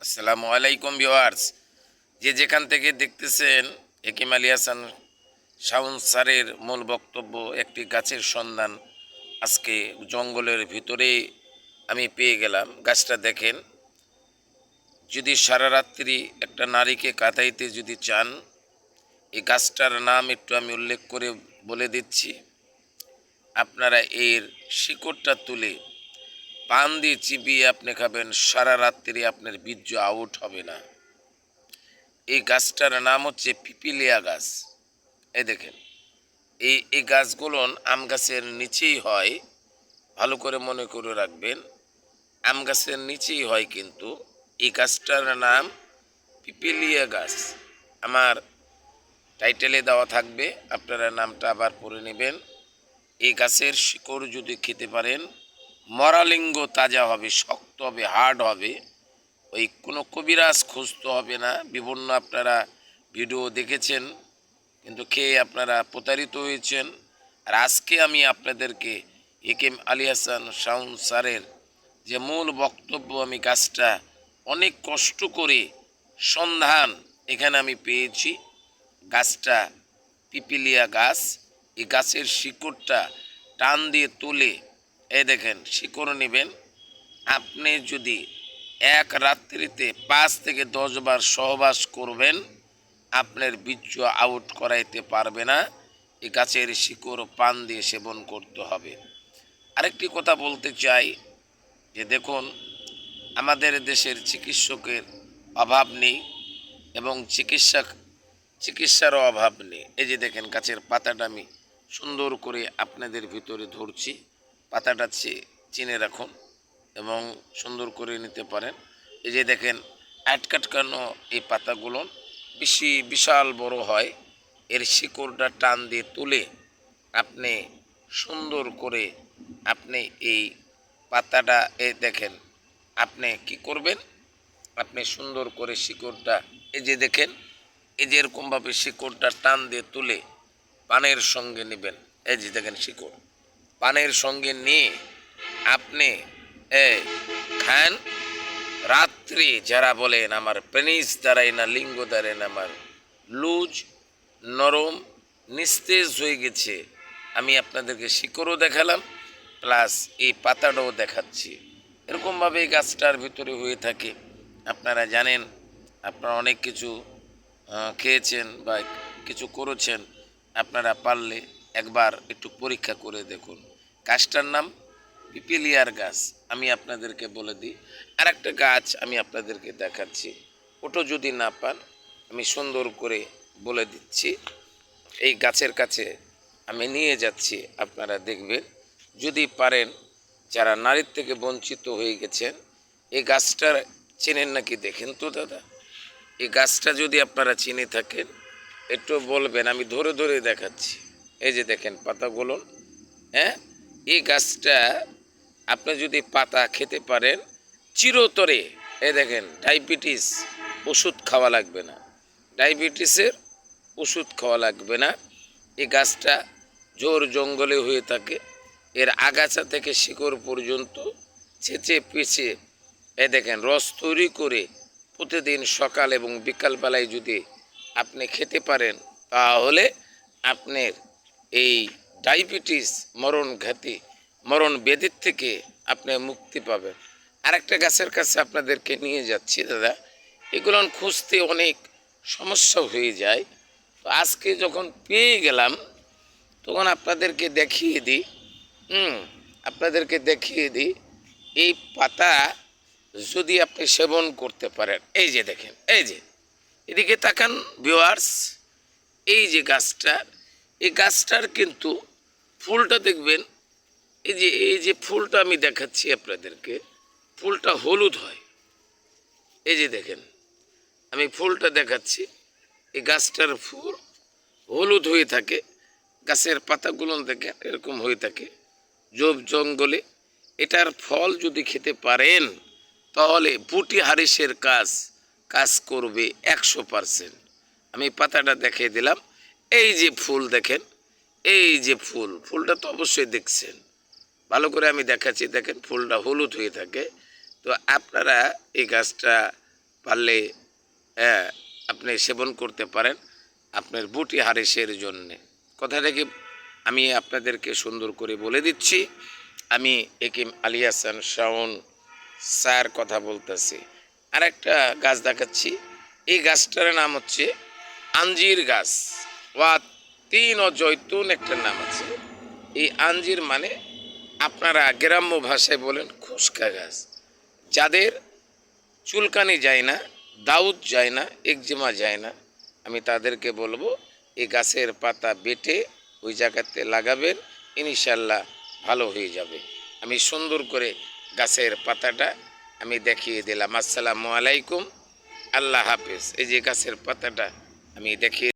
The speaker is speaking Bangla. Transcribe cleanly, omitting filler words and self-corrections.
আসসালামু আলাইকুম ভিউয়ার্স, যে যেখান থেকে দেখতেছেন হেকিম আলী হাসান শাওন স্যারের মূল বক্তব্য একটি গাছের সন্ধান আজকে জঙ্গলের ভিতরে আমি পেয়ে গেলাম। গাছটা দেখেন, যদি সারা রাত্রি একটা নারীকে কাঁদাইতে যদি চান, এই গাছটার নাম একটু আমি উল্লেখ করে বলে দিচ্ছি। আপনারা এর শিকড়টা তুলে পান দিয়ে চিবিয়ে আপনি খাবেন, সারা রাত্রি আপনার বীর্য আউট হবে না। এই গাছটার নাম হচ্ছে পিপিলিয়া গাছ। এই দেখেন, এই গাছগুলো আম গাছের নিচেই হয়, ভালো করে মনে করে রাখবেন। আম গাছের নিচেই হয়, কিন্তু এই গাছটার নাম পিপিলিয়া গাছ। আমার টাইটেলে দেওয়া থাকবে, আপনারা নামটা আবার পড়ে নেবেন। এই গাছের শিকড় যদি খেতে পারেন, মরালিঙ্গ তাজা হবে, শক্ত হবে, হার্ড হবে। ওই কোনো কবিরাজ খুঁজতে হবে না। বিভিন্ন আপনারা ভিডিও দেখেছেন, কিন্তু খেয়ে আপনারা প্রতারিত হয়েছেন। আর আজকে আমি আপনাদেরকে হেকিম আলী হাসান শাওন স্যারের যে মূল বক্তব্য, আমি গাছটা অনেক কষ্ট করে সন্ধান এখানে আমি পেয়েছি। গাছটা পিপিলিয়া গাছ। এই গাছের শিকড়টা টান দিয়ে তুলে, এই দেখেন শিকড় নেবেন। আপনি যদি এক রাত্রিতে 5 থেকে 10 বার সহবাস করবেন, আপনার বীর্য আউট করাইতে পারবে না। এই গাছের শিকড় পান দিয়ে সেবন করতে হবে। আরেকটি কথা বলতে চাই, যে দেখুন, আমাদের দেশের চিকিৎসকের অভাব নেই এবং চিকিৎসারও অভাব নেই। এই যে দেখেন, গাছের পাতাটা আমি সুন্দর করে আপনাদের ভিতরে ধরছি। পাতাটা চিনে রাখুন এবং সুন্দর করে নিতে পারেন। এই যে দেখেন, আটকাটকানো এই পাতাগুলো বিশাল বড় হয়। এর শিকড়টা টান দিয়ে তুলে আপনি সুন্দর করে আপনি এই পাতাটা দেখেন, আপনি কি করবেন, আপনি সুন্দর করে শিকড়টা, এই যে দেখেন, এই যে এরকমভাবে শিকড়টা টান দিয়ে তুলে পানের সঙ্গে নেবেন। এই যে দেখেন শিকড় পানের সঙ্গে নিয়ে আপনি খান। রাত্রি যারা বলেন আমার পেনিস দাঁড়ায় না, লিঙ্গ দাঁড়ায় না, আমার লুজ নরম নিস্তেজ হয়ে গেছে, আমি আপনাদেরকে শিকড়ও দেখালাম, প্লাস এই পাতাটাও দেখাচ্ছি। এরকমভাবে এই গাছটার ভিতরে হয়ে থাকে। আপনারা জানেন, আপনারা অনেক কিছু খেয়েছেন বা কিছু করেছেন। আপনারা পারলে একবার একটু পরীক্ষা করে দেখুন। গাছটার নাম পিপিলিয়ার গাছ। আমি আপনাদেরকে বলে দিই, আর একটা গাছ আমি আপনাদেরকে দেখাচ্ছি। ওটা যদি না পান, আমি সুন্দর করে বলে দিচ্ছি। এই গাছের কাছে আমি নিয়ে যাচ্ছি, আপনারা দেখবেন। যদি পারেন, যারা নারীর থেকে বঞ্চিত হয়ে গেছেন, এই গাছটা চেনেন নাকি দেখেন তো দাদা। এই গাছটা যদি আপনারা চিনে থাকেন, একটু বলবেন, আমি ধরে ধরে দেখাচ্ছি। এই যে দেখেন পাতাগুলো, হ্যাঁ, এই গাছটা আপনি যদি পাতা খেতে পারেন চিরতরে, এই দেখেন ডায়াবেটিস ওষুধ খাওয়া লাগবে না, ডায়াবেটিসের ওষুধ খাওয়া লাগবে না। এই গাছটা ঝোর জঙ্গলে হয়ে থাকে। এর আগাছা থেকে শিকড় পর্যন্ত ছেঁচে পেঁচে, এই দেখেন রস তৈরি করে প্রতিদিন সকাল এবং বিকালবেলায় যদি আপনি খেতে পারেন, তাহলে আপনার এই ডায়াবেটিস মরণ ব্যাধির থেকে আপনি মুক্তি পাবেন। আরেকটা গাছের কাছে আপনাদেরকে নিয়ে যাচ্ছি দাদা। এগুলো খুঁজতে অনেক সমস্যা হয়ে যায়। তো আজকে যখন পেয়ে গেলাম, তখন আপনাদেরকে দেখিয়ে দিই। আপনাদেরকে দেখিয়ে দিই, এই পাতা যদি আপনি সেবন করতে পারেন। এই যে দেখেন, এই যে এদিকে তাকান ভিউয়ার্স, এই গাছটার কিন্তু ফুলটা দেখবেন। এই যে ফুলটা আমি দেখাচ্ছি আপনাদেরকে, ফুলটা হলুদ হয়। এই যে দেখেন, আমি ফুলটা দেখাচ্ছি। এই গাছটার ফুল হলুদ হয়ে থাকে। গাছের পাতাগুলো দেখেন এরকম হয়ে থাকে ঝোপ জঙ্গলে। এটার ফল যদি খেতে পারেন, তাহলে বুটি হারিসের কাজ করবে 100%। আমি পাতাটা দেখিয়ে দিলাম। এই যে ফুল দেখেন, এই যে ফুলটা তো অবশ্যই দেখছেন। ভালো করে আমি দেখাচ্ছি, দেখেন ফুলটা হলুদ হয়ে থাকে। তো আপনারা এই গাছটা পারলে হ্যাঁ, আপনি সেবন করতে পারেন আপনার বুটি হারেসের জন্যে। কথাটা কি আমি আপনাদেরকে সুন্দর করে বলে দিচ্ছি। আমি একিম আলী হাসান শাওন স্যার কথা বলতেছি। আরেকটা গাছ দেখাচ্ছি। এই গাছটার নাম হচ্ছে আঞ্জির গাছ ওয়া তিন ও জৈতুন একটা নাম আছে। এই আঞ্জির মানে আপনারা গ্রাম্য ভাষায় বলেন খুশকা গাছ। যাদের চুলকানি যায় না, দাউদ যায় না, একজিমা যায় না, আমি তাদেরকে বলবো এই গাছের পাতা বেটে ওই জায়গাতে লাগাবেন, ইনশাল্লাহ ভালো হয়ে যাবে। আমি সুন্দর করে গাছের পাতাটা আমি দেখিয়ে দিলাম। আসসালামু আলাইকুম, আল্লাহ হাফেজ। এই যে গাছের পাতাটা আমি দেখিয়ে